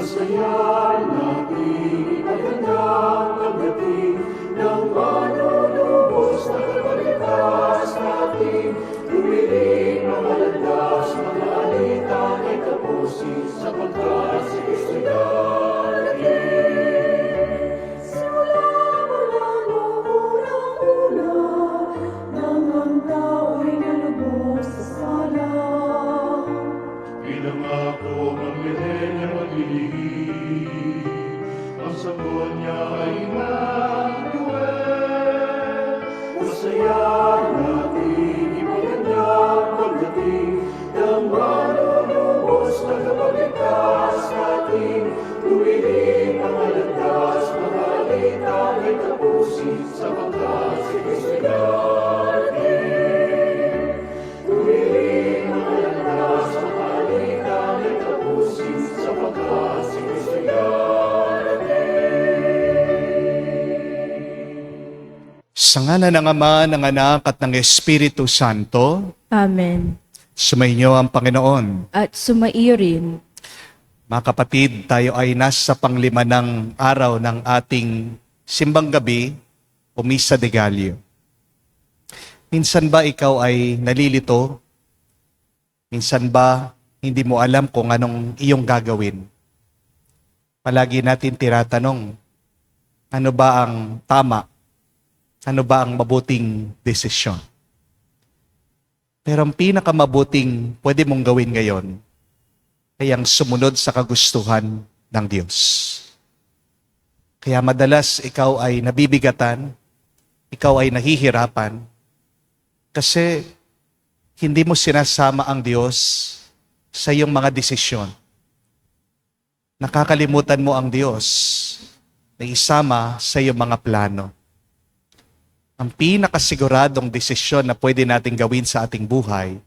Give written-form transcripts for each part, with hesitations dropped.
Masaya natin ipaghandang pagdating ng manunubos na kapalitas natin. Tuwirin mga landas, mga alitan ay tapusin sapagkat si Kristo'y darating. Simula mula noong unang-una, nang ang tao'y nalubos sa sala. Bilang ako ang milenyo maglilihim, ang sagot niya ay Emmanuel. Masaya natin ipaghandang pagdating ng manunubos na kapalitas natin. Tuwirin mga landas, mga alitan ay tapusin sapagkat si Kristo'y darating. Tuwirin mga landas, mga alitan ay tapusin sapagkat si Kristo'y darating. Sa ngalan ng Ama, ng Anak, at ng Espiritu Santo, Amen. sumainyo ang Panginoon. At sumaiyo rin. Mga kapatid, tayo ay nasa panglima ng araw ng ating simbang gabi o Misa de Gallo. Minsan ba ikaw ay nalilito? Minsan ba hindi mo alam kung anong iyong gagawin? Palagi natin tinatanong, ano ba ang tama? Ano ba ang mabuting desisyon? Pero ang pinakamabuting pwede mong gawin ngayon ay ang sumunod sa kagustuhan ng Diyos. Kaya madalas ikaw ay nabibigatan, ikaw ay nahihirapan, kasi hindi mo sinasama ang Diyos sa iyong mga desisyon. Nakakalimutan mo ang Diyos na isama sa iyong mga plano. Ang pinakasiguradong desisyon na pwede natin gawin sa ating buhay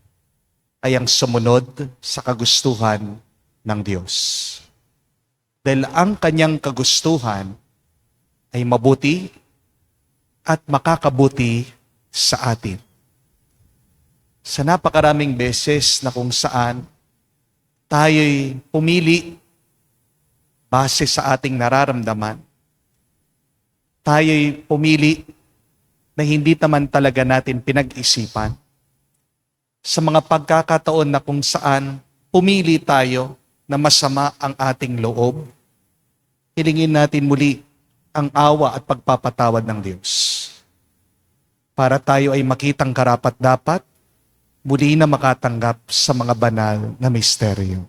ay ang sumunod sa kagustuhan ng Diyos. Dahil ang kanyang kagustuhan ay mabuti at makakabuti sa atin. Sa napakaraming beses na kung saan tayo'y pumili base sa ating nararamdaman, tayo'y pumili na hindi naman talaga natin pinag-isipan. Sa mga pagkakataon na kung saan pumili tayo na masama ang ating loob, hilingin natin muli ang awa at pagpapatawad ng Diyos. Para tayo ay makitang karapat-dapat, muli na makatanggap sa mga banal na misteryo.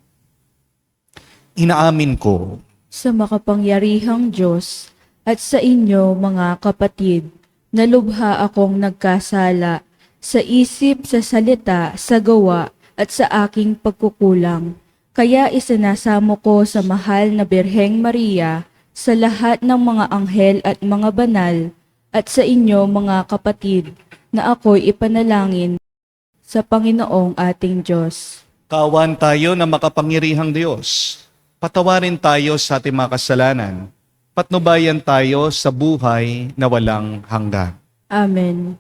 Inaamin ko Sa makapangyarihang Diyos at sa inyo mga kapatid, na lubha akong nagkasala sa isip, sa salita, sa gawa, at sa aking pagkukulang. Kaya isinasamo ko sa mahal na Birheng Maria, sa lahat ng mga anghel at mga banal, at sa inyo mga kapatid, na ako'y ipanalangin sa Panginoong ating Diyos. kawan tayo na makapangyarihang Diyos. Patawarin tayo sa ating mga kasalanan. Patnubayan tayo sa buhay na walang hanggan. Amen.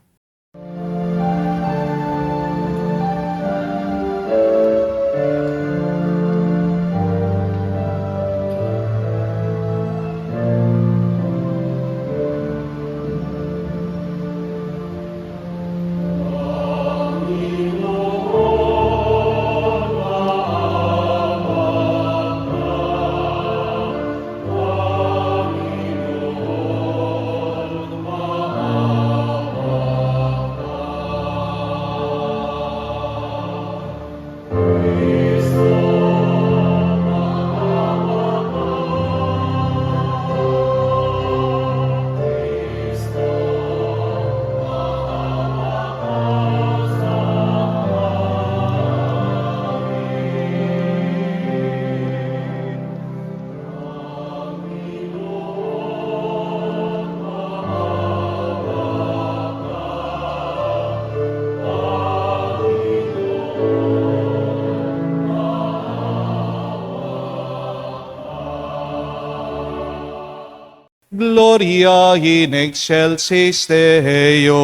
Gloria in excelsis Deo.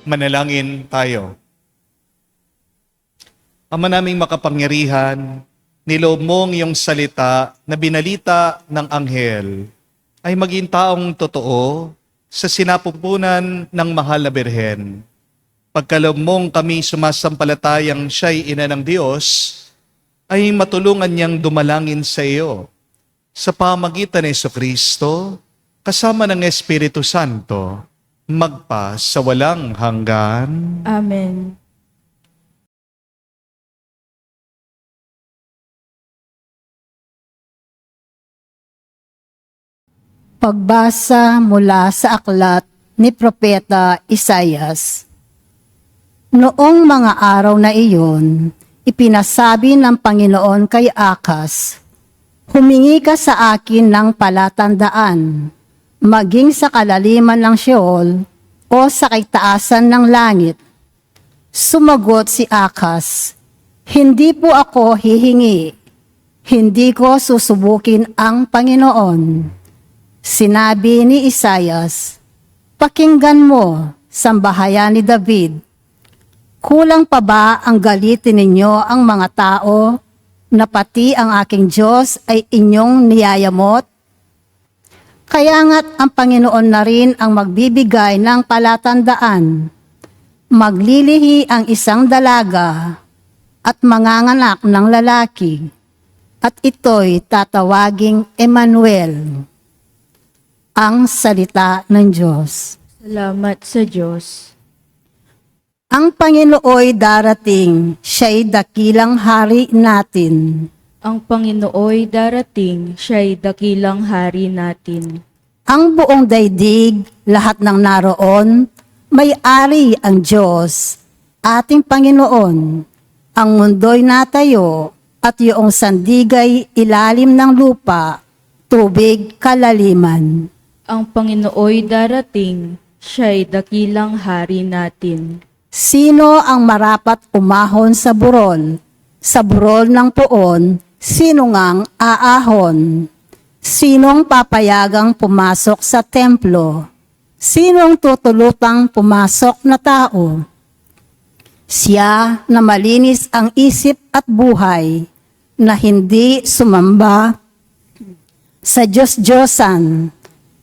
Manalangin tayo. Ama naming makapangyarihan, niloob mong iyong salita na binalita ng anghel ay maging taong totoo sa sinapupunan ng mahal na Birhen. Pagkaloob mong kami sumasampalatayang siya'y ina ng Diyos, ay matulungan niyang dumalangin sa iyo sa pamagitan ni Jesucristo kasama ng Espiritu Santo magpa sa walang hanggan. Amen. Pagbasa mula sa aklat ni Propeta Isaias. Noong mga araw na iyon, ipinasabi ng Panginoon kay Akas, "Humingi ka sa akin ng palatandaan, maging sa kalaliman ng Sheol o sa kaitaasan ng langit." Sumagot si Akas, "Hindi po ako hihingi. Hindi ko susubukin ang Panginoon." Sinabi ni Isaias, "Pakinggan mo, sambahayan ni David. Kulang pa ba ang galitin ninyo ang mga tao na pati ang aking Diyos ay inyong niyayamot? Kaya nga't ang Panginoon na rin ang magbibigay ng palatandaan. Maglilihi ang isang dalaga at manganganak ng lalaki, at ito'y tatawaging Emmanuel." Ang salita ng Diyos. Salamat sa Diyos. Ang Panginooy darating, siya'y dakilang hari natin. Ang Panginooy darating, siya'y dakilang hari natin. Ang buong daigdig, lahat ng naroon, may-ari ang Diyos, ating Panginoon. Ang mundo'y natayo, at iyong sandigay ilalim ng lupa, tubig kalaliman. Ang Panginooy darating, siya'y dakilang hari natin. Sino ang marapat umahon sa burol? Sa burol ng poon, sino ngang aahon? Sinong papayagang pumasok sa templo? Sinong tutulutang pumasok na tao? Siya na malinis ang isip at buhay, na hindi sumamba sa Diyos-Diyosan,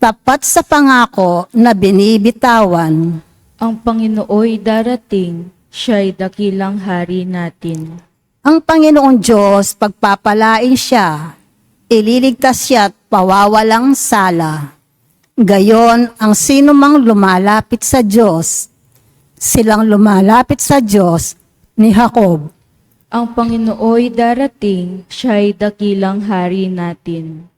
tapat sa pangako na binibitawan. Ang Panginooy darating, siya'y dakilang hari natin. Ang Panginoong Diyos, pagpapalain siya, ililigtas siya at pawawalang sala. Gayon ang sinumang lumalapit sa Diyos, silang lumalapit sa Diyos ni Jacob. Ang Panginooy darating, siya'y dakilang hari natin.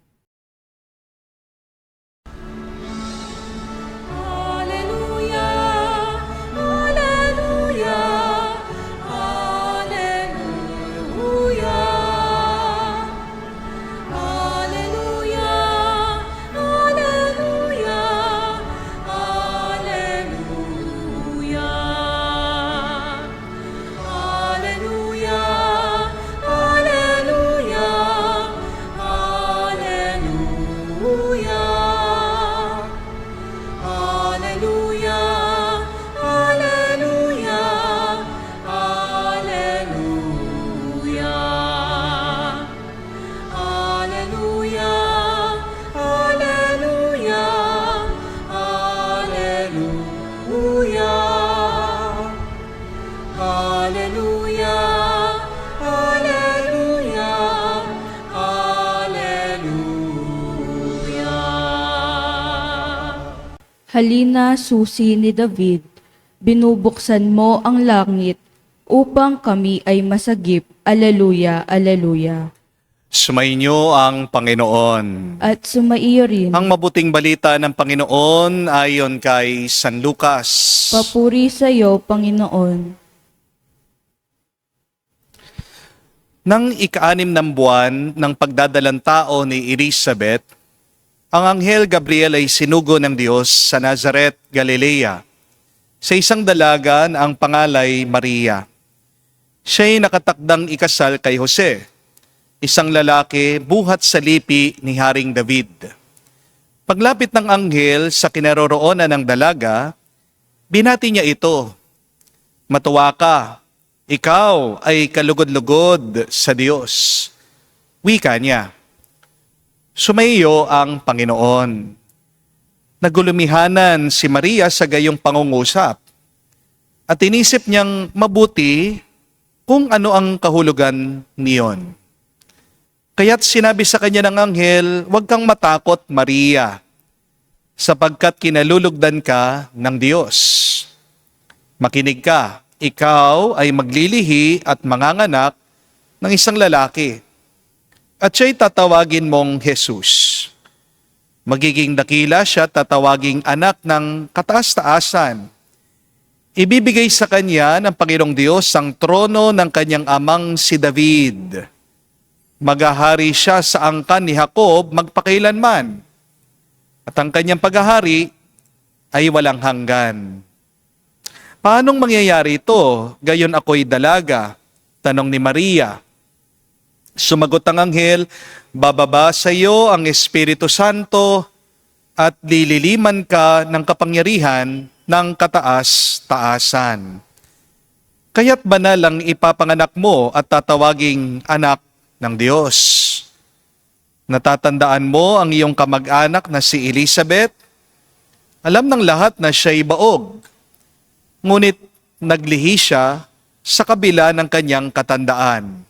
Alleluia, alleluia, alleluia. Halina, susi ni David, binubuksan mo ang langit upang kami ay masagip. Aleluya, aleluya. Sumainyo ang Panginoon. At sumaiyo rin, Ang mabuting balita ng Panginoon ayon kay San Lucas. papuri sa iyo, Panginoon. Nang ika-6 ng buwan ng pagdadalang tao ni Elizabeth, ang Anghel Gabriel ay sinugo ng Diyos sa Nazaret, Galilea, sa isang dalaga na ang pangalay Maria. Siya'y nakatakdang ikasal kay Jose, isang lalaki buhat sa lipi ni Haring David. Paglapit ng anghel sa kinaroroonan ng dalaga, binati niya ito, "Matuwa ka, ikaw ay kalugod-lugod sa Diyos." Wika niya. Sumaiyo ang Panginoon. Nagulumihanan si Maria sa gayong pangungusap at inisip niyang mabuti kung ano ang kahulugan niyon. Kaya't sinabi sa kanya ng anghel, "Huwag kang matakot, Maria, sapagkat kinalulugdan ka ng Diyos. Makinig ka, ikaw ay maglilihi at manganganak ng isang lalaki. At siya'y tatawagin mong Jesus. Magiging dakila siya, tatawaging anak ng kataas-taasan. Ibibigay sa kanya ng Panginoong Diyos ang trono ng kanyang amang si David. Maghahari siya sa angkan ni Jacob magpakailanman. At ang kanyang paghahari ay walang hanggan." "Paanong mangyayari ito? Gayon ako'y dalaga," tanong ni Maria. Sumagot ang anghel, "Bababa sa iyo ang Espiritu Santo at lililiman ka ng kapangyarihan ng kataas-taasan. Kaya't banal ang ipapanganak mo at tatawaging anak ng Diyos. Natatandaan mo ang iyong kamag-anak na si Elizabeth? Alam ng lahat na siya'y baog. Ngunit naglihi siya sa kabila ng kanyang katandaan.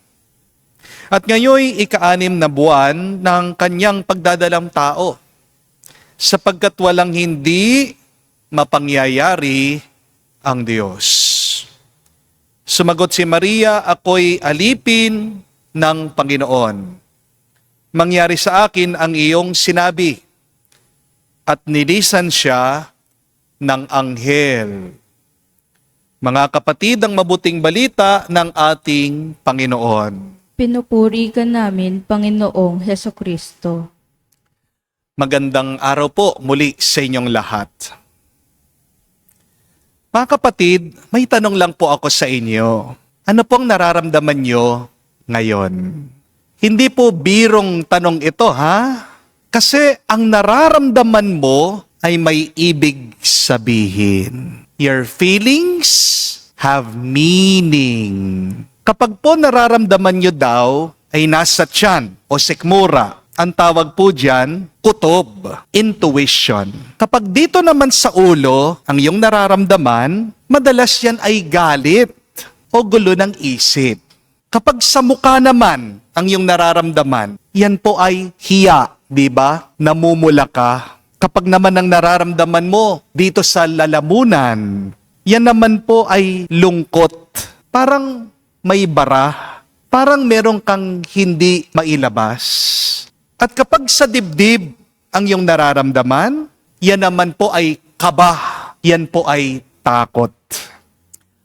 At ngayoy ika-6 na buwan ng kanyang pagdadalang tao, sapagkat walang hindi mapangyayari ang Diyos." Sumagot si Maria, "Ako'y alipin ng Panginoon. Mangyari sa akin ang iyong sinabi." At nilisan siya ng anghel. Mga kapatid, ang mabuting balita ng ating Panginoon. Pinupuri ka namin, Panginoong Hesukristo. Magandang araw po muli sa inyong lahat. Mga kapatid, may tanong lang po ako sa inyo. Ano pong nararamdaman nyo ngayon? Hindi po birong tanong ito, ha? Kasi ang nararamdaman mo ay may ibig sabihin. Your feelings have meaning. Kapag po nararamdaman nyo daw ay nasa tiyan o sikmura, ang tawag po dyan, kutob, intuition. Kapag dito naman sa ulo, ang iyong nararamdaman, madalas yan ay galit o gulo ng isip. Kapag sa mukha naman, ang iyong nararamdaman, yan po ay hiya, di ba? Namumula ka. Kapag naman ang nararamdaman mo dito sa lalamunan, yan naman po ay lungkot. Parang may bara, parang merong kang hindi mailabas. At kapag sa dibdib ang iyong nararamdaman, yan naman po ay kaba, yan po ay takot.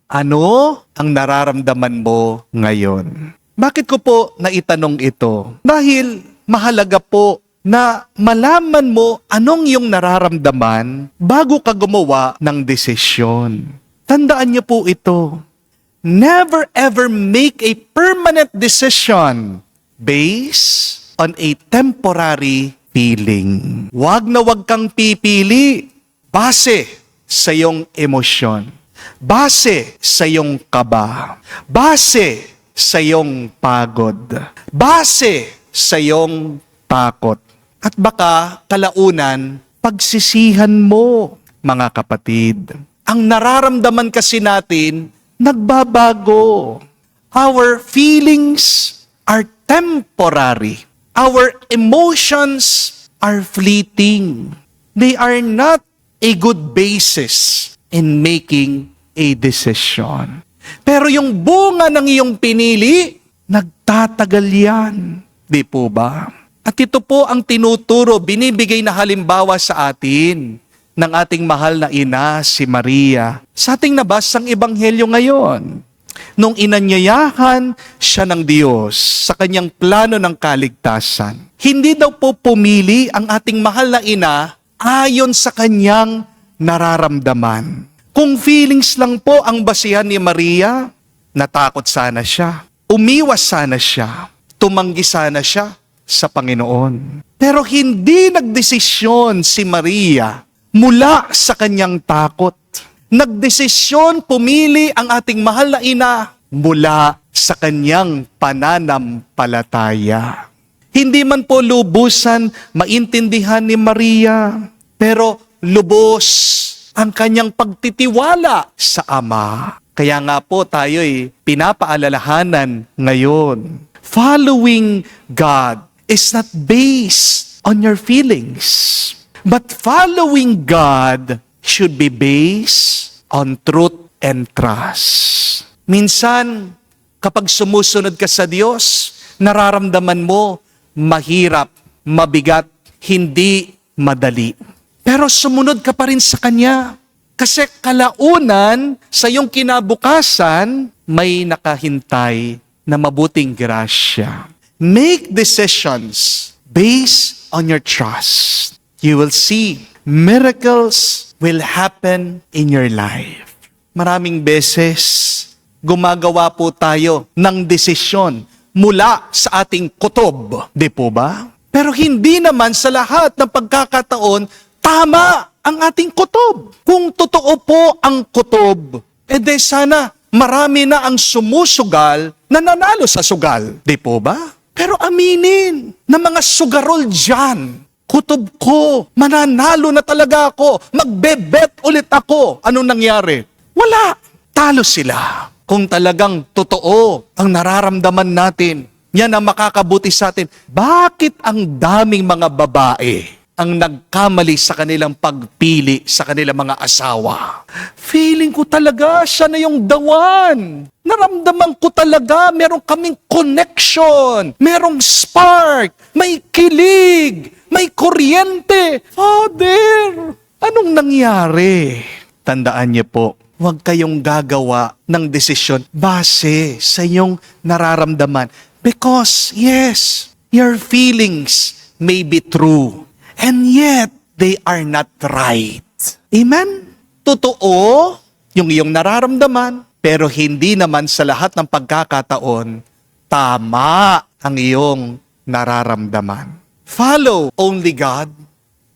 Ano ang nararamdaman mo ngayon? Bakit ko po naitanong ito? Dahil mahalaga po na malaman mo anong iyong nararamdaman bago ka gumawa ng desisyon. Tandaan niyo po ito. Never ever make a permanent decision based on a temporary feeling. Wag na wag kang pipili base sa iyong emosyon, base sa iyong kaba, base sa iyong pagod, base sa iyong takot. At baka kalaunan, pagsisihan mo, mga kapatid. Ang nararamdaman kasi natin, nagbabago. Our feelings are temporary. Our emotions are fleeting. They are not a good basis in making a decision. Pero yung bunga ng iyong pinili, nagtatagal yan. Di po ba? At ito po ang tinuturo, binibigay na halimbawa sa atin ng ating mahal na ina, si Maria. Sa ating nabasang ebanghelyo ngayon, nung inanyayahan siya ng Diyos sa kanyang plano ng kaligtasan, hindi daw po pumili ang ating mahal na ina ayon sa kanyang nararamdaman. Kung feelings lang po ang basihan ni Maria, natakot sana siya, umiwas sana siya, tumanggi sana siya sa Panginoon. Pero hindi nagdesisyon si Maria mula sa kanyang takot. Nagdesisyon, pumili ang ating mahal na ina mula sa kanyang pananampalataya. Hindi man po lubusan maintindihan ni Maria, pero lubos ang kanyang pagtitiwala sa Ama. Kaya nga po tayo'y pinapaalalahanan ngayon. Following God is not based on your feelings, but following God should be based on truth and trust. Minsan, kapag sumusunod ka sa Diyos, nararamdaman mo mahirap, mabigat, hindi madali. Pero sumunod ka pa rin sa Kanya. Kasi kalaunan, sa iyong kinabukasan, may nakahintay na mabuting grasya. Make decisions based on your trust. You will see miracles will happen in your life. Maraming beses, gumagawa po tayo ng desisyon mula sa ating kutob. Di po ba? Pero hindi naman sa lahat ng pagkakataon, tama ang ating kutob. Kung totoo po ang kutob, edi sana marami na ang sumusugal na nanalo sa sugal. Di po ba? Pero aminin na mga sugarol dyan, kutob ko, mananalo na talaga ako, magbebet ulit ako. Anong nangyari? Wala. Talo sila. Kung talagang totoo ang nararamdaman natin, yan ang makakabuti sa atin. Bakit ang daming mga babae ang nagkamali sa kanilang pagpili sa kanilang mga asawa? Feeling ko talaga siya na yung the one. Naramdaman ko talaga meron kaming connection, merong spark, may kilig, may kuryente. Father, anong nangyari? Tandaan niyo po, huwag kayong gagawa ng desisyon base sa iyong nararamdaman. Because, yes, your feelings may be true, and yet, they are not right. Amen? Totoo yung iyong nararamdaman, pero hindi naman sa lahat ng pagkakataon, tama ang iyong nararamdaman. Follow only God,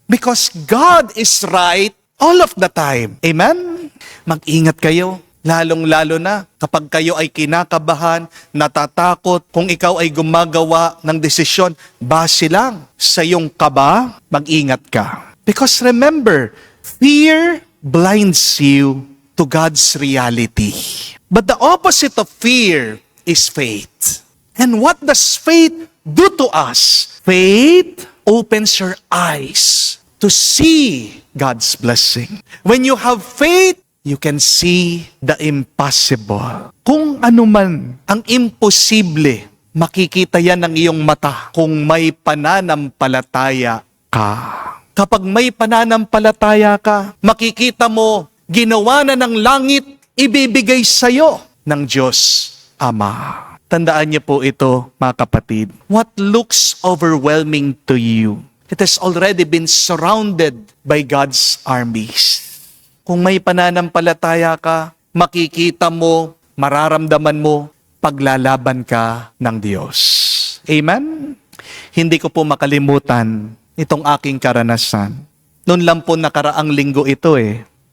because God is right all of the time. Amen? Mag-ingat kayo, lalong-lalo na kapag kayo ay kinakabahan, natatakot, kung ikaw ay gumagawa ng desisyon, base lang sa iyong kaba, mag-ingat ka. Because remember, fear blinds you to God's reality. But the opposite of fear is faith. And what does faith do to us? Faith opens your eyes to see God's blessing. When you have faith, you can see the impossible. Kung ano man ang imposible, makikita yan ng iyong mata kung may pananampalataya ka. Kapag may pananampalataya ka, makikita mo, ginawa na ng langit, ibibigay sa'yo ng Diyos Ama. Tandaan niyo po ito, mga kapatid. What looks overwhelming to you, it has already been surrounded by God's armies. Kung may pananampalataya ka, makikita mo, mararamdaman mo, paglalaban ka ng Diyos. Amen? Hindi ko po makalimutan itong aking karanasan. Noon lang po nakaraang linggo ito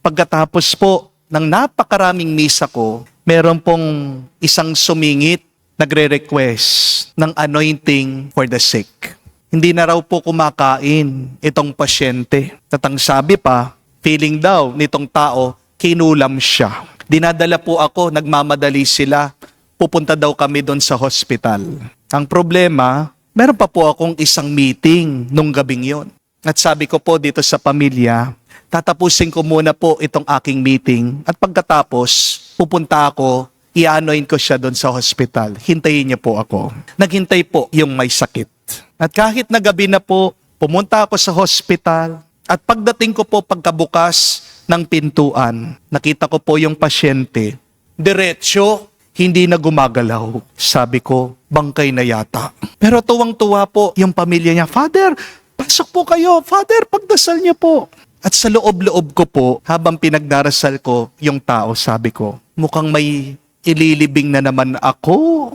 Pagkatapos po ng napakaraming misa ko, meron pong isang sumingit, nagre-request ng anointing for the sick. Hindi na raw po kumakain itong pasyente. At ang sabi pa, feeling daw nitong tao, kinulam siya. Dinadala po ako, nagmamadali sila. Pupunta daw kami doon sa hospital. Ang problema, meron pa po akong isang meeting nung gabing yon. At sabi ko po dito sa pamilya, tatapusin ko muna po itong aking meeting at pagkatapos, pupunta ako, i-anoint ko siya doon sa hospital. Hintayin niyo po ako. Naghintay po yung may sakit. At kahit na gabi na po, pumunta ako sa hospital at pagdating ko po pagkabukas ng pintuan, nakita ko po yung pasyente. Diretso, hindi na gumagalaw. Sabi ko, bangkay na yata. Pero tuwang-tuwa po yung pamilya niya, Father, pasok po kayo. Father, pagdasal niyo po. At sa loob-loob ko po, habang pinagdarasal ko yung tao, sabi ko, mukhang may ililibing na naman ako.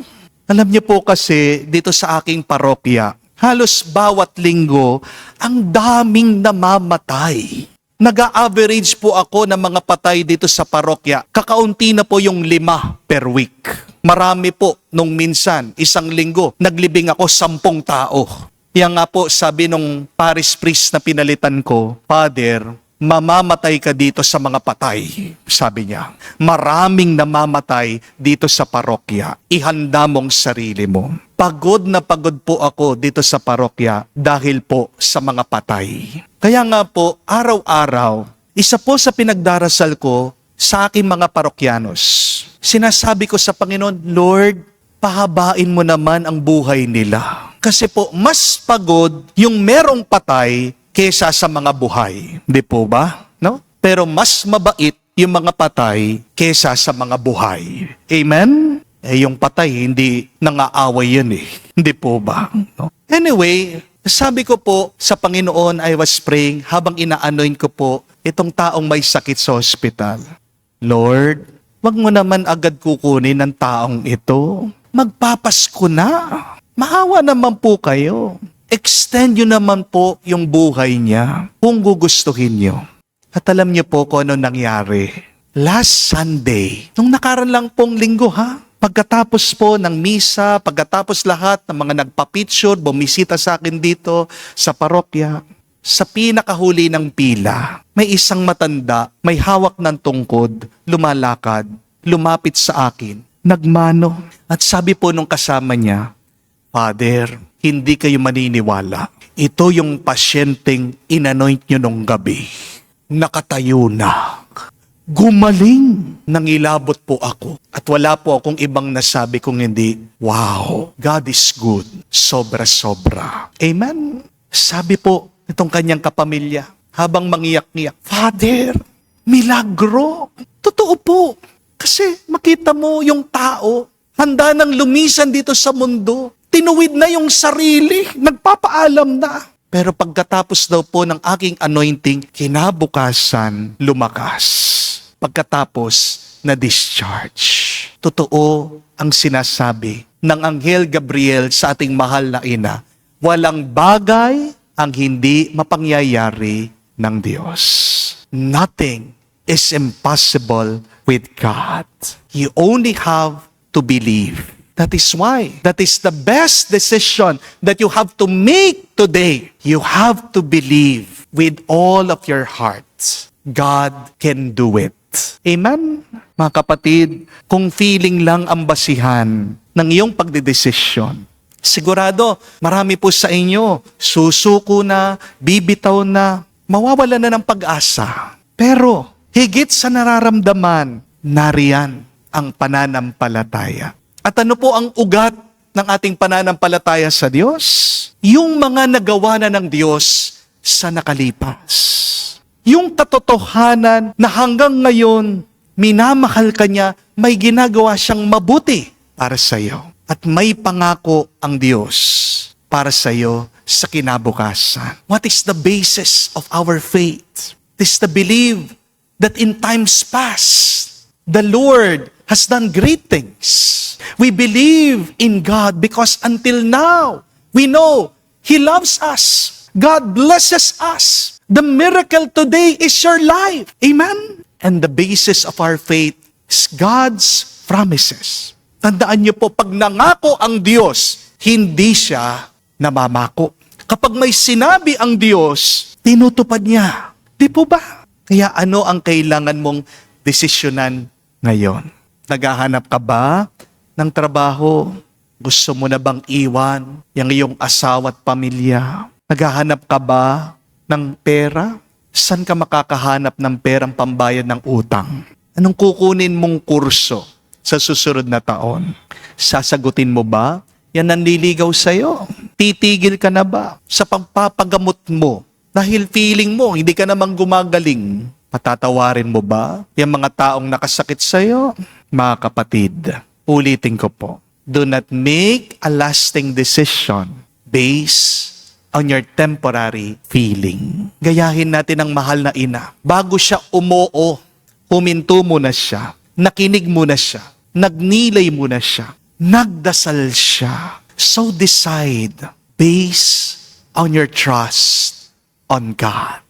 Alam niyo po kasi, dito sa aking parokya, halos bawat linggo, ang daming namamatay. Nag-a-average po ako ng mga patay dito sa parokya. Kakaunti na po yung 5 per week. Marami po nung minsan, isang linggo, naglibing ako 10 tao. Yan nga po sabi nung parish priest na pinalitan ko, Father, mamamatay ka dito sa mga patay. Sabi niya, maraming namamatay dito sa parokya. Ihanda mong sarili mo. Pagod na pagod po ako dito sa parokya dahil po sa mga patay. Kaya nga po, araw-araw, isa po sa pinagdarasal ko sa aking mga parokyanos. Sinasabi ko sa Panginoon, Lord, pahabain mo naman ang buhay nila. Kasi po, mas pagod yung merong patay kesa sa mga buhay. Di po ba? No? Pero mas mabait yung mga patay kesa sa mga buhay. Amen? Yung patay, hindi nangaaway yun Hindi po ba? No? Anyway, sabi ko po sa Panginoon, I was praying habang ina-anoint ko po itong taong may sakit sa hospital. Lord, wag mo naman agad kukunin ng taong ito. Magpapasko na. Maawa naman po kayo. Extend nyo naman po yung buhay niya kung gugustuhin nyo. At alam niyo po kung ano nangyari. Last Sunday, nung nakaraan lang pong linggo pagkatapos po ng misa, pagkatapos lahat ng mga nagpa-picture, bumisita sa akin dito sa parokya, sa pinakahuli ng pila, may isang matanda, may hawak ng tungkod, lumalakad, lumapit sa akin, nagmano. At sabi po nung kasama niya, Father, hindi kayo maniniwala. Ito yung pasyenteng inanoint nyo nung gabi. Nakatayo na. Gumaling. Nangilabot po ako. At wala po akong ibang nasabi kung hindi, wow, God is good. Sobra-sobra. Amen? Sabi po nitong kanyang kapamilya, habang mangiyak-ngiyak, Father, milagro. Totoo po. Kasi makita mo yung tao, handa nang lumisan dito sa mundo. Tinuwid na yung sarili, nagpapaalam na. Pero pagkatapos daw po ng aking anointing, kinabukasan, lumakas. Pagkatapos, na-discharge. Totoo ang sinasabi ng Anghel Gabriel sa ating mahal na ina. Walang bagay ang hindi mapangyayari ng Diyos. Nothing is impossible with God. You only have to believe. That is why, that is the best decision that you have to make today. You have to believe with all of your heart. God can do it. Amen? Mga kapatid, kung feeling lang ang basihan ng iyong pagdedesisyon, sigurado, marami po sa inyo, susuko na, bibitaw na, mawawala na ng pag-asa. Pero, higit sa nararamdaman, nariyan ang pananampalataya. At ano po ang ugat ng ating pananampalataya sa Diyos? Yung mga nagawa na ng Diyos sa nakalipas. Yung katotohanan na hanggang ngayon, minamahal ka niya, may ginagawa siyang mabuti para sa iyo. At may pangako ang Diyos para sa iyo sa kinabukasan. What is the basis of our faith? It is to believe that in times past, the Lord has done great things. We believe in God because until now, we know He loves us. God blesses us. The miracle today is your life. Amen? And the basis of our faith is God's promises. Tandaan niyo po, pag nangako ang Diyos, hindi siya namamako. Kapag may sinabi ang Diyos, tinutupad niya. Di po ba? Kaya ano ang kailangan mong desisyonan ngayon? Naghahanap ka ba ng trabaho? Gusto mo na bang iwan yung iyong asawa at pamilya? Naghahanap ka ba ng pera? Saan ka makakahanap ng perang pambayad ng utang? Anong kukunin mong kurso sa susunod na taon? Sasagutin mo ba? Yan ang nililigaw sa'yo. Titigil ka na ba sa pagpapagamot mo? Dahil feeling mo, hindi ka namang gumagaling. Patatawarin mo ba yung mga taong nakasakit sa'yo? Mga kapatid, ulitin ko po. Do not make a lasting decision based on your temporary feeling. Gayahin natin ang mahal na ina. Bago siya umoo, huminto muna siya, nakinig muna siya, nagnilay muna siya, nagdasal siya. So decide based on your trust on God.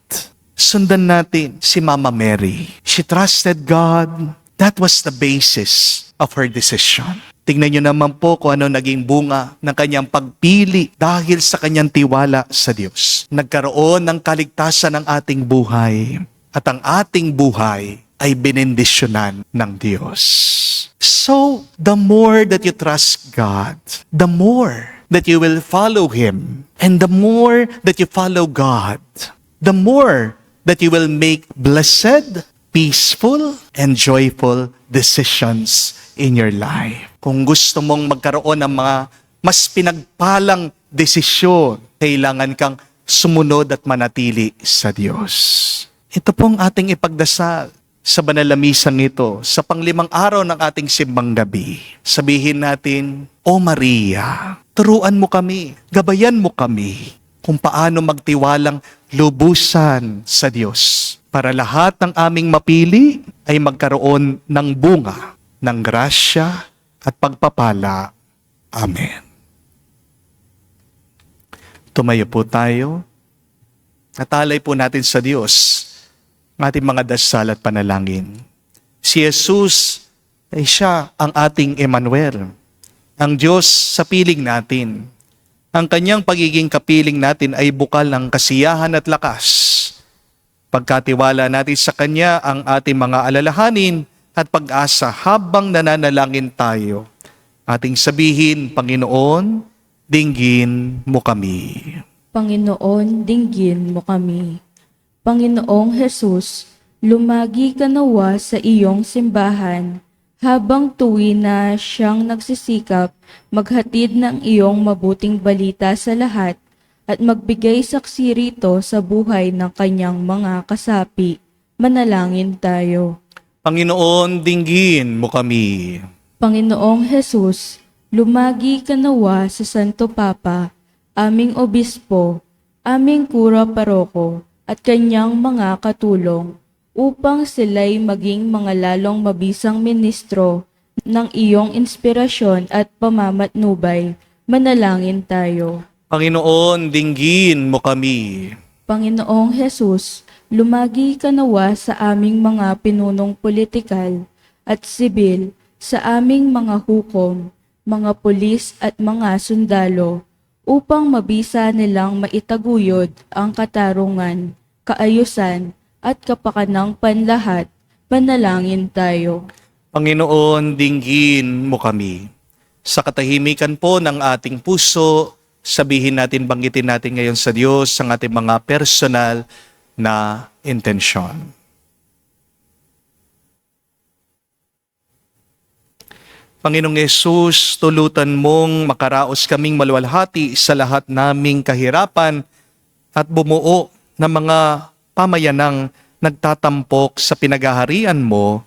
Sundan natin si Mama Mary. She trusted God. That was the basis of her decision. Tingnan niyo naman po kung ano naging bunga ng kanyang pagpili dahil sa kanyang tiwala sa Diyos. Nagkaroon ng kaligtasan ng ating buhay at ang ating buhay ay benendisyonan ng Diyos. So, the more that you trust God, the more that you will follow Him, and the more that you follow God, the more that you will make blessed, peaceful, and joyful decisions in your life. Kung gusto mong magkaroon ng mga mas pinagpalang desisyon, kailangan kang sumunod at manatili sa Diyos. Ito pong ating ipagdasal sa banal na misang ito, sa panglimang araw ng ating simbang gabi. Sabihin natin, O Maria, turuan mo kami, gabayan mo kami kung paano magtiwalang lubusan sa Diyos para lahat ng aming mapili ay magkaroon ng bunga ng grasya at pagpapala. Amen. Tumayo po tayo. Natalay po natin sa Diyos ang ating mga dasal at panalangin. Si Jesus ay siya ang ating Emmanuel, ang Diyos sa piling natin. Ang kanyang pagiging kapiling natin ay bukal ng kasiyahan at lakas. Pagkatiwala natin sa Kanya ang ating mga alalahanin at pag-asa habang nananalangin tayo. Ating sabihin, Panginoon, dinggin mo kami. Panginoon, dinggin mo kami. Panginoong Hesus, lumagi ka nawa sa iyong simbahan habang tuwi na siyang nagsisikap maghatid ng iyong mabuting balita sa lahat at magbigay saksi rito sa buhay ng kanyang mga kasapi. Manalangin tayo. Panginoon, dinggin mo kami. Panginoong Hesus, lumagi ka nawa sa Santo Papa, aming obispo, aming kura paroko, at kanyang mga katulong, upang sila'y maging mga lalong mabisang ministro ng iyong inspirasyon at pamamatnubay. Manalangin tayo. Panginoon, dinggin mo kami. Panginoong Hesus, lumagi ka nawa sa aming mga pinunong politikal at sibil, sa aming mga hukom, mga pulis at mga sundalo, upang mabisa nilang maitaguyod ang katarungan, kaayusan, at kapakanang panlahat. Panalangin tayo. Panginoon, dinggin mo kami. Sa katahimikan po ng ating puso, sabihin natin, banggitin natin ngayon sa Diyos ang ating mga personal na intensyon. Panginoong Yesus, tulutan mong makaraos kaming maluwalhati sa lahat naming kahirapan at bumuo ng mga pamayanang nagtatampok sa pinaghaharian mo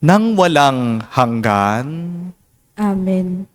nang walang hanggan. Amen.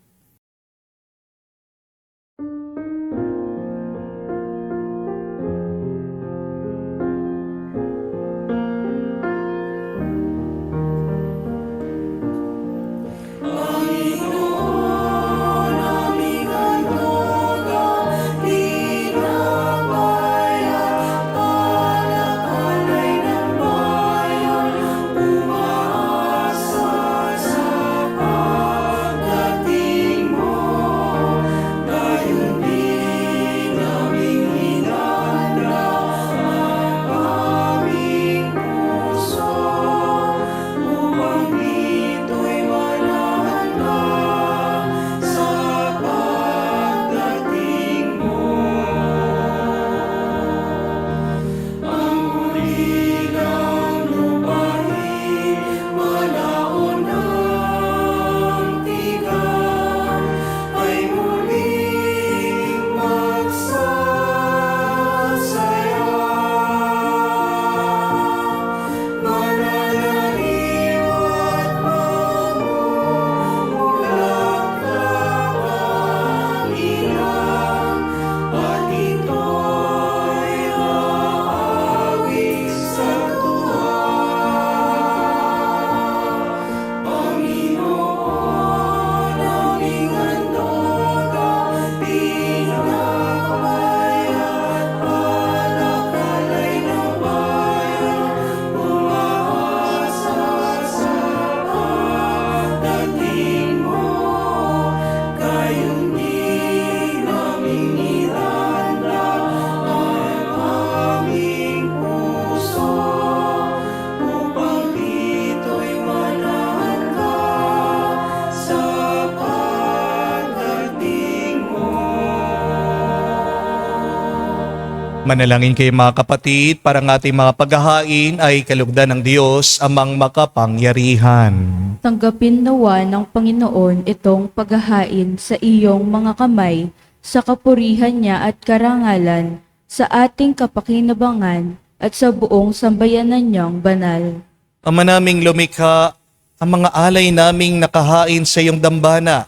Manalangin kayo mga kapatid, para ng ating mga paghahain ay kalugdan ng Diyos amang makapangyarihan. Tanggapin nawa ng Panginoon itong paghahain sa iyong mga kamay, sa kapurihan niya at karangalan, sa ating kapakinabangan at sa buong sambayanan niyang banal. Ama naming lumikha, ang mga alay naming nakahain sa iyong dambana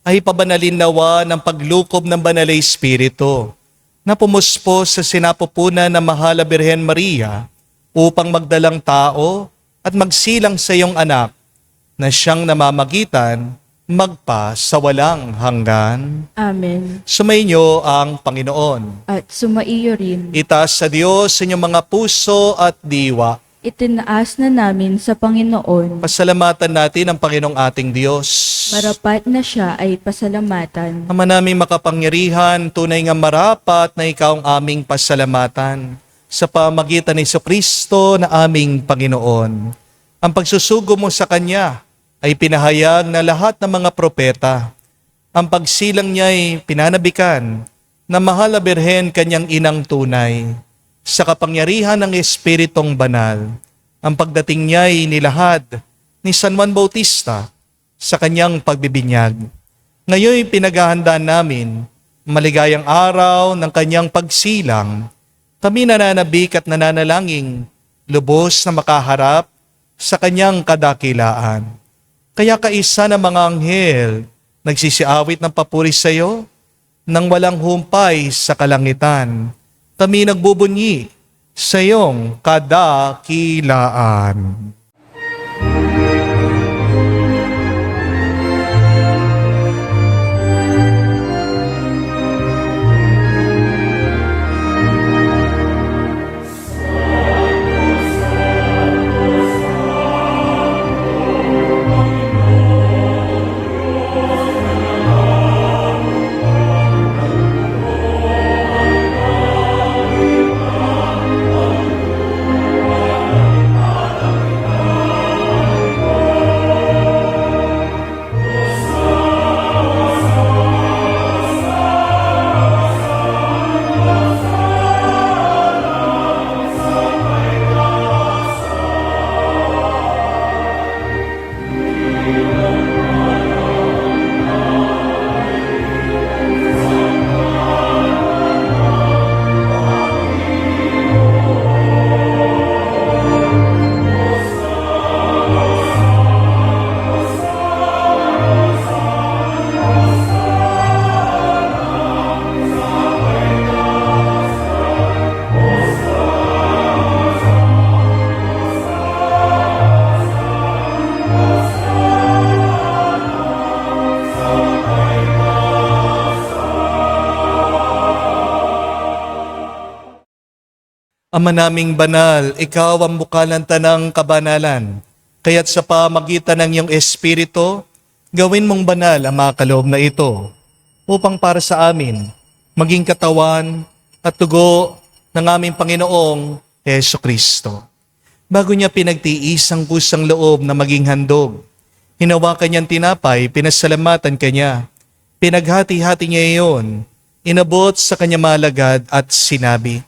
ay pabanalin nawa ng paglukob ng Banal na Espiritu na pumuspo sa sinapupunan ng Mahal na Birhen Maria upang magdalang tao at magsilang sa iyong anak na siyang namamagitan magpa sa walang hanggan. Amen. Sumainyo ang Panginoon. At sumaiyo rin. Itaas sa Diyos sa inyong mga puso at diwa. Itinaas na namin sa Panginoon. Pasalamatan natin ang Panginoong ating Diyos. Marapat na siya ay pasalamatan. Ama naming makapangyarihan, tunay nga marapat na ikaw ang aming pasalamatan sa pamagitan ni Jesucristo na aming Panginoon. Ang pagsusugo mo sa Kanya ay pinahayag na lahat ng mga propeta. Ang pagsilang niya ay pinanabikan na Mahal na Birhen Kanyang inang tunay. Sa kapangyarihan ng Espiritong Banal, ang pagdating niya ay nilahad ni San Juan Bautista sa kanyang pagbibinyag. Ngayon pinaghahandaan namin maligayang araw ng kanyang pagsilang. Kami nananabik at nananalangin, lubos na makaharap sa kanyang kadakilaan. Kaya kaisa ng mga anghel, nagsisiawit ng papuri sa iyo, nang walang humpay sa kalangitan. Kami nagbubunyi sa iyong kadakilaan. Ama naming banal, ikaw ang bukal ng tanang kabanalan. Kaya't sa pamagitan ng iyong Espiritu, gawin mong banal ang mga kaloob na ito, upang para sa amin, maging katawan at dugo ng aming Panginoong Jesucristo. Bago niya pinagtiis ang kusang loob na maging handog, hinawakan niyang tinapay, pinasalamatan kanya, pinaghati-hati niya iyon, inabot sa kanya malagad at sinabi,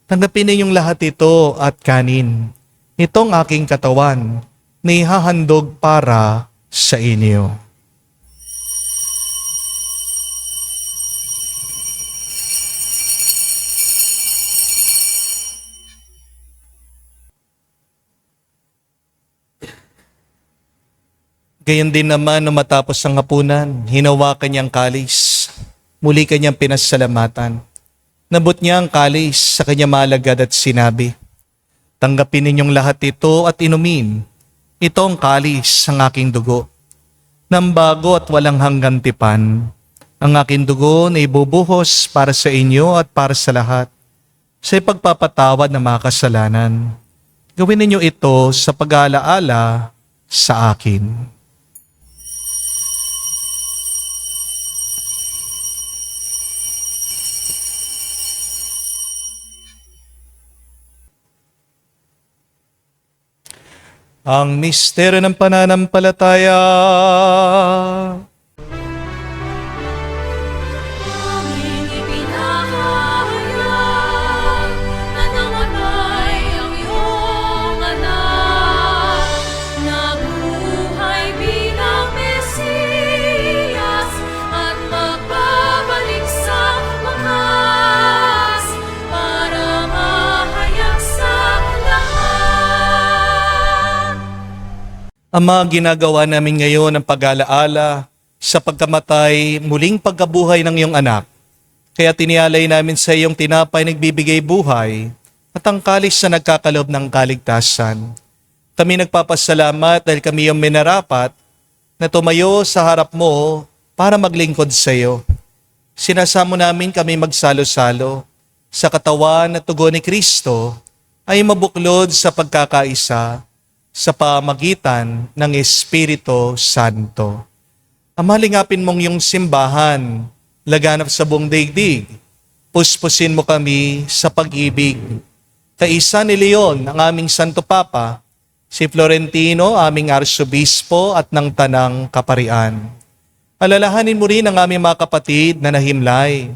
tanggapin ninyong lahat ito at kanin. Itong aking katawan na ihahandog para sa inyo. Gayon din naman nung matapos ang hapunan, hinawakan niyang kalis. Muli kanyang pinasalamatan. Nabot niya ang kalis sa kanya malagad at sinabi, tanggapin ninyong lahat ito at inumin. Ito ang kalis ng aking dugo. Nang bago at walang hanggang tipan, ang aking dugo na ibubuhos para sa inyo at para sa lahat, sa ipagpapatawad ng mga kasalanan. Gawin ninyo ito sa pag-aalaala sa akin. Ang misteryo ng pananampalataya. Aming ipinahayag Ama, ginagawa namin ngayon ang pag-alaala sa pagkamatay, muling pagkabuhay ng iyong anak. Kaya tinialay namin sa iyong tinapay nagbibigay buhay at ang kalis na nagkakalob ng kaligtasan. Kami nagpapasalamat dahil kami yung minarapat na tumayo sa harap mo para maglingkod sa iyo. Sinasamo namin kami magsalo-salo sa katawan at tugon ni Kristo ay mabuklod sa pagkakaisa sa pamagitan ng Espiritu Santo. Amalingapin mong yung simbahan, laganap sa buong daigdig. Puspusin mo kami sa pag-ibig. Kaisa ni Leon, ang aming Santo Papa, si Florentino, aming Arsobispo at ng Tanang Kaparian. Alalahanin mo rin ang aming mga kapatid na nahimlay.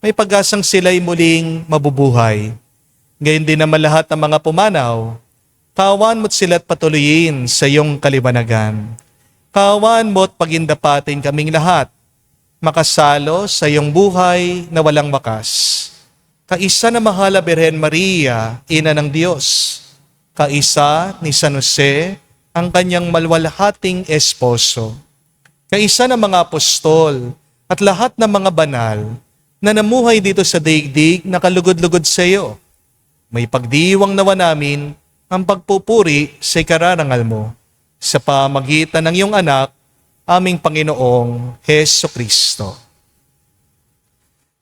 May pag-asang sila'y muling mabubuhay. Gayon din naman lahat ng mga pumanaw. Kawan mo't sila't patuloyin sa iyong kalibanagan. Kawan mo't pagindapatin kaming lahat, makasalo sa iyong buhay na walang wakas. Kaisa na Mahala Birhen Maria, Ina ng Diyos. Kaisa ni San Jose, ang kanyang malwalhating esposo. Kaisa ng mga apostol at lahat ng mga banal na namuhay dito sa daigdig na kalugod-lugod sa iyo. May pagdiwang nawa namin ang pagpupuri sa ikararangal mo sa pamagitan ng iyong anak, aming Panginoong Heso Kristo.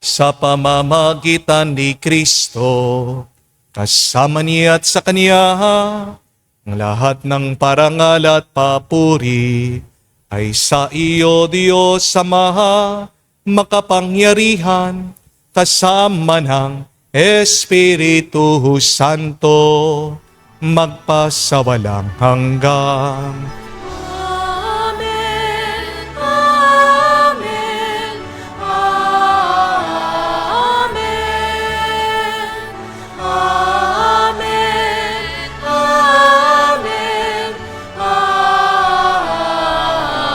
Sa pamamagitan ni Kristo, kasama niya at sa Kanya, ang lahat ng parangal at papuri ay sa iyo, Diyos Ama, makapangyarihan, kasama ng Espiritu Santo, magpasawalang hanggan. Amen, Amen, Amen, Amen, Amen,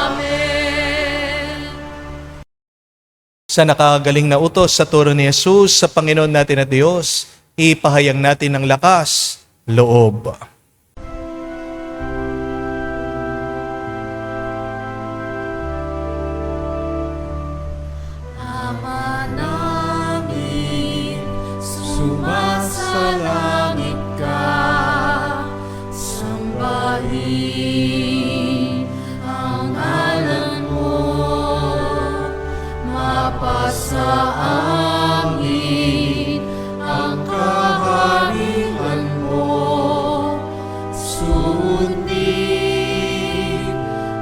Amen. Sa nakagaling na utos sa turo ni Jesus sa Panginoon natin at Diyos, ipahayag natin ng lakas, loob. Ama namin, sumasalangit ka, sambahin ang ngalan mo, mapasa amin ang kaharian mo, sundin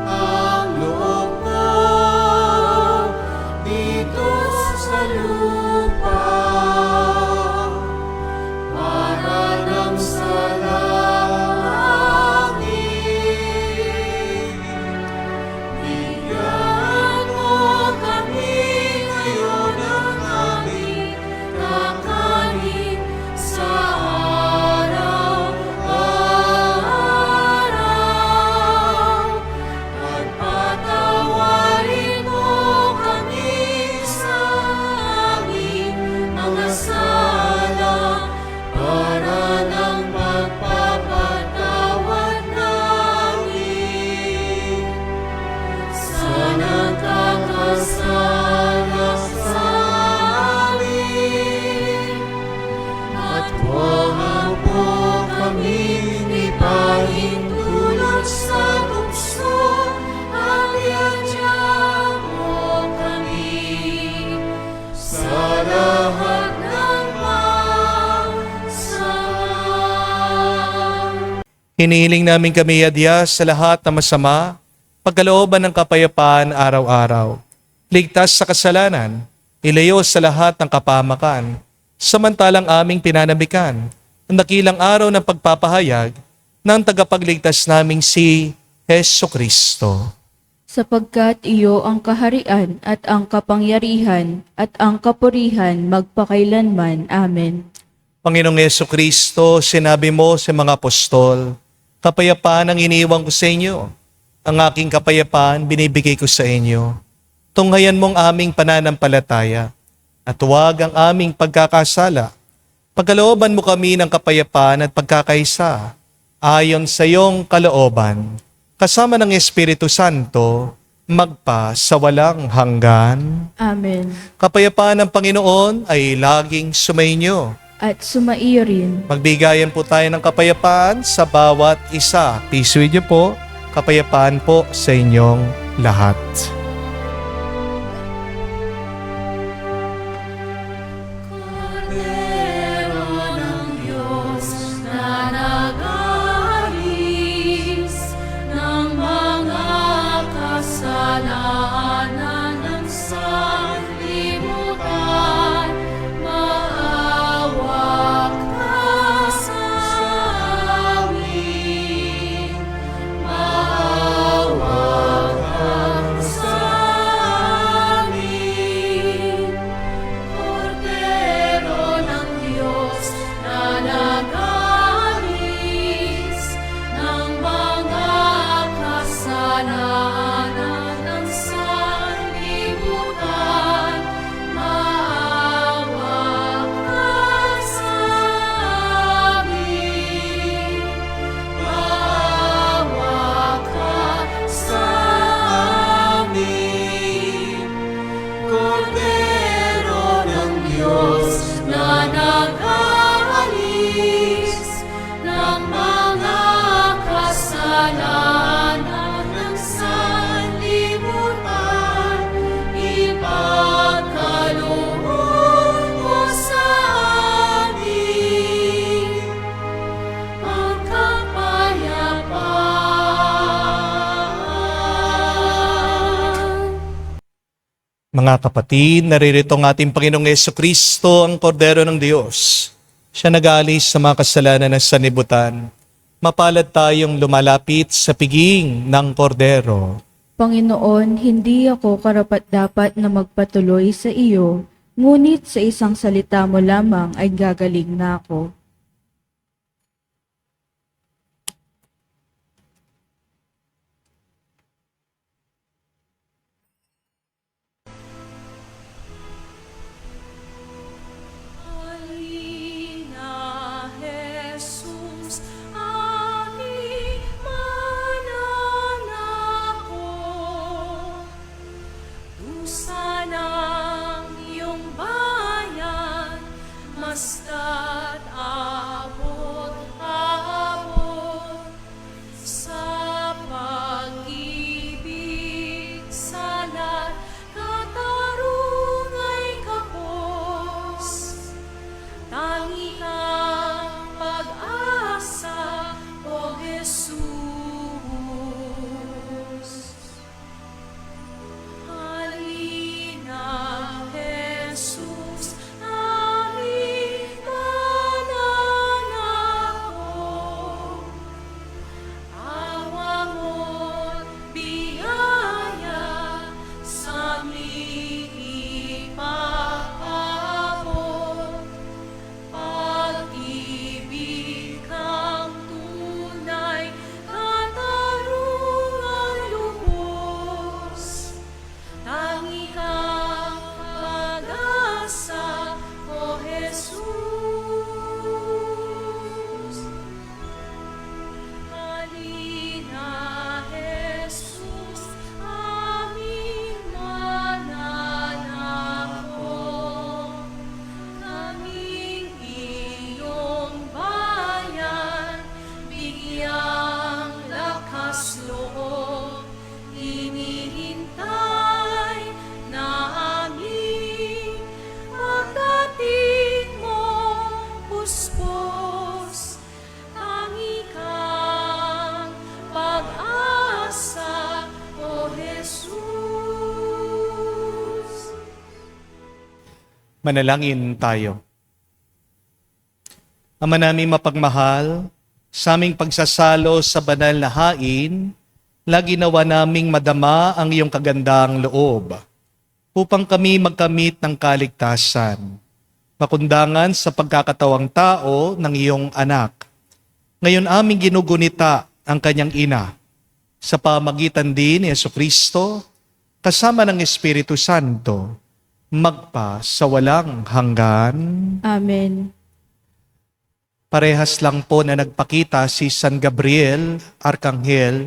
ang loob mo dito sa lupa para nang sa langit. Bigyan mo kami ngayon ng aming kakanin sa araw-araw at patawarin mo kami sa aming mga sala para ng pagpapatawad namin sa nagkakasala sa amin. At huwag mo kaming ipahintulot sa tukso, at iadya mo kami sa lahat ng masama. Hinihiling namin kami adya sa lahat ng masama, pagkalooban ng kapayapaan araw-araw. Ligtas sa kasalanan, ilayo sa lahat ng kapahamakan, samantalang aming pinanambikan, ang dakilang araw ng pagpapahayag ng tagapagligtas naming si Heso Kristo. Sapagkat iyo ang kaharian at ang kapangyarihan at ang kapurihan magpakailanman. Amen. Panginoong Heso Kristo, sinabi mo sa mga apostol, kapayapaan ang iniwan ko sa inyo. Ang aking kapayapaan binibigay ko sa inyo. Tunghayan mong aming pananampalataya at huwag ang aming pagkakasala. Pagkalooban mo kami ng kapayapaan at pagkakaisa ayon sa iyong kalooban. kasama ng Espiritu Santo, magpa sa walang hanggan. Amen. Kapayapaan ng Panginoon ay laging sumainyo. At sumaiyo rin. Magbigayan po tayo ng kapayapaan sa bawat isa. Peace with you po. Kapayapaan po sa inyong lahat. Cordero ng Diyos na nag-aalis ng mga kasalanan ng sanlibutan, maawa ka sa amin. Maawa ka sa amin. Cordero ng Diyos na nag-aalis ng mga kasalanan ng sanlibutan, maawa ka sa amin. Maawa ka sa amin. Cordero ng Diyos na nag-aalis ng mga kasalanan ng sanlibutan, ipagkaloob mo sa amin ang kapayapaan. Mga kapatid, naririto ang ating Panginoong Jesucristo, ang Kordero ng Diyos. Siya nag-aalis sa mga kasalanan ng sanlibutan. Mapalad tayong lumalapit sa piging ng Kordero. Panginoon, hindi ako karapat-dapat na magpatuloy sa iyo, ngunit sa isang salita mo lamang ay gagaling na ako. Halina, Jesus, aming mananako. Dusa ng iyong bayan, masta't abot-abot sa pag-ibig salat, katarungay kapos. Tangi kang pag-asa, O Jesus. Halina, Jesus, aming mananako. Awa mo't biyaya sa aming ipaabot. Pag-ibig kang tunay, katarungan lubos. Tangi kang pag-asa, O Jesus. Halina, Jesus, aming mananako. Kaming iyong bayan, bigyang lakas loob, hinihintay namin pagdating mo, puspos. Tangi kang pag-asa, O Jesus. Manalangin tayo. Ama namin mapagmahal, sa aming pagsasalo sa banal na hain, lagi nawa naming madama ang iyong kagandang loob, upang kami magkamit ng kaligtasan, makundangan sa pagkakatawang tao ng iyong anak. Ngayon aming ginugunita ang kanyang ina, sa pamagitan din ni Jesucristo, kasama ng Espiritu Santo, magpa sa walang hanggan. Amen. Parehas lang po na nagpakita si San Gabriel, Arkanghel,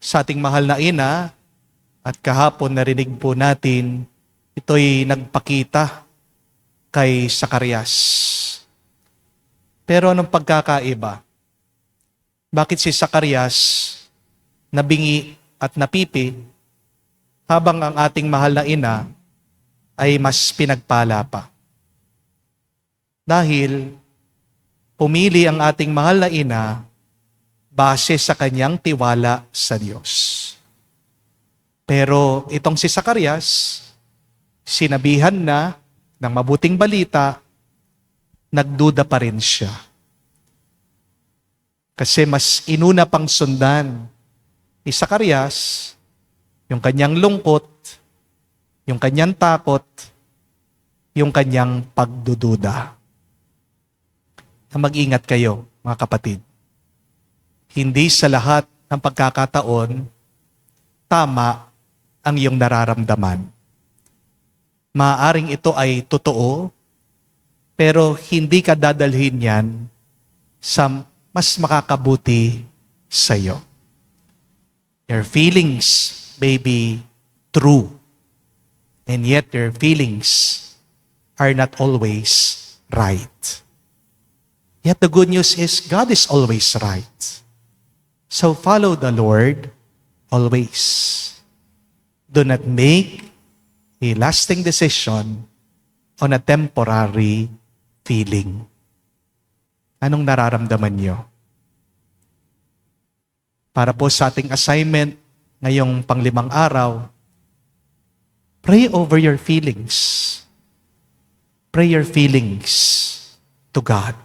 sa ating mahal na ina at kahapon narinig po natin, ito'y nagpakita kay Zacarias. Pero anong pagkakaiba? Bakit si Zacarias nabingi at napipi habang ang ating mahal na ina ay mas pinagpala pa? Dahil pumili ang ating mahal na ina base sa kanyang tiwala sa Diyos. Pero itong si Zacarias, sinabihan na ng mabuting balita, nagduda pa rin siya. Kasi mas inuna pang sundan ni Zacarias yung kanyang lungkot, yung kanyang takot, yung kanyang pagdududa. Na mag-ingat kayo, mga kapatid. Hindi sa lahat ng pagkakataon, tama ang iyong nararamdaman. Maaaring ito ay totoo, pero hindi ka dadalhin yan sa mas makakabuti sa iyo. Your feelings may be true, and yet your feelings are not always right. Yet the good news is God is always right. So follow the Lord always. Do not make a lasting decision on a temporary feeling. Anong nararamdaman niyo? Para po sa ating assignment ngayong pang-5 araw, pray over your feelings. Pray your feelings to God.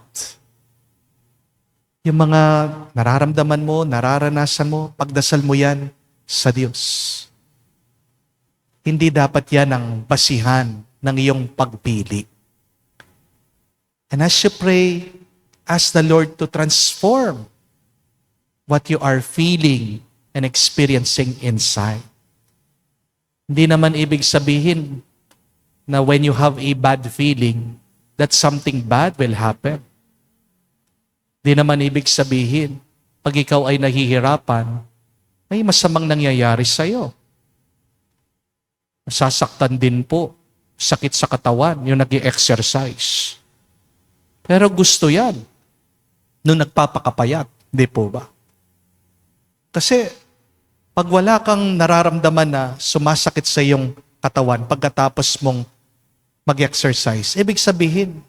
Yung mga nararamdaman mo, nararanasan mo, pagdasal mo yan sa Diyos. Hindi dapat yan ang basihan ng iyong pagpili. And as you pray, ask the Lord to transform what you are feeling and experiencing inside. Hindi naman ibig sabihin na when you have a bad feeling, that something bad will happen. Hindi naman ibig sabihin, pag ikaw ay nahihirapan, may masamang nangyayari sa iyo. Nasasaktan din po, sakit sa katawan, yung nag-i-exercise. Pero gusto yan, nung nagpapakapayat, di po ba? Kasi, pag wala kang nararamdaman na sumasakit sa iyong katawan pagkatapos mong mag-exercise, ibig sabihin,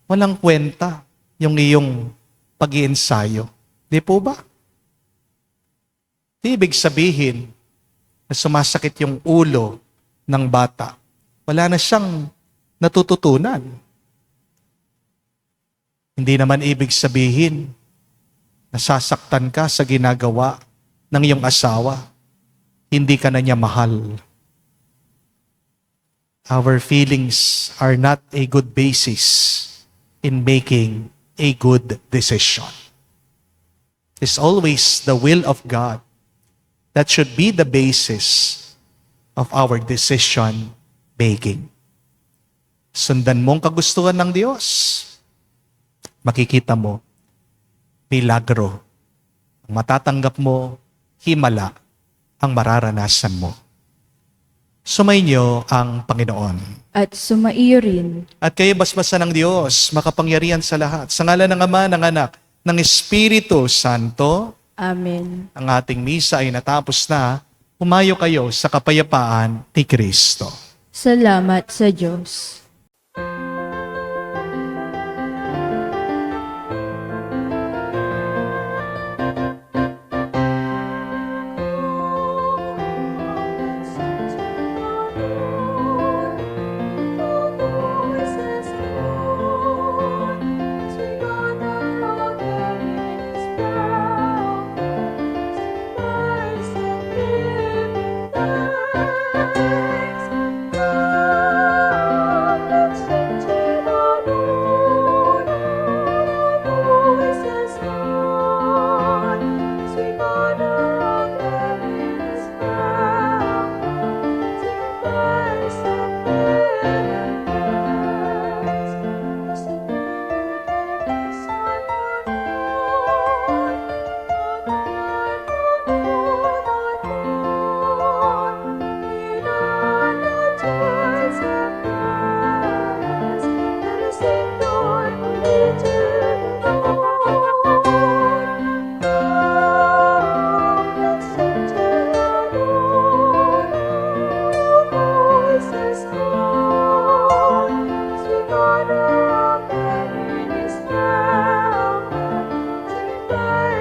walang kwenta yung iyong pag-iensayo. Di po ba? Di ibig sabihin na sumasakit yung ulo ng bata. Wala na siyang natututunan. Hindi naman ibig sabihin nasasaktan ka sa ginagawa ng iyong asawa. Hindi ka na niya mahal. Our feelings are not a good basis in making a good decision. It's always the will of God that should be the basis of our decision making. Sundan mo ang kagustuhan ng Diyos, makikita mo, milagro. Ang matatanggap mo, himala ang mararanasan mo. Sumainyo ang Panginoon. At sumaiyo rin. At kayo basbasan ng Diyos, makapangyarihan sa lahat. Sa ngalan ng Ama, ng Anak, ng Espiritu Santo, Amen. ang ating misa ay natapos na. Humayo kayo sa kapayapaan ni Kristo. Salamat sa Diyos.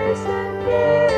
present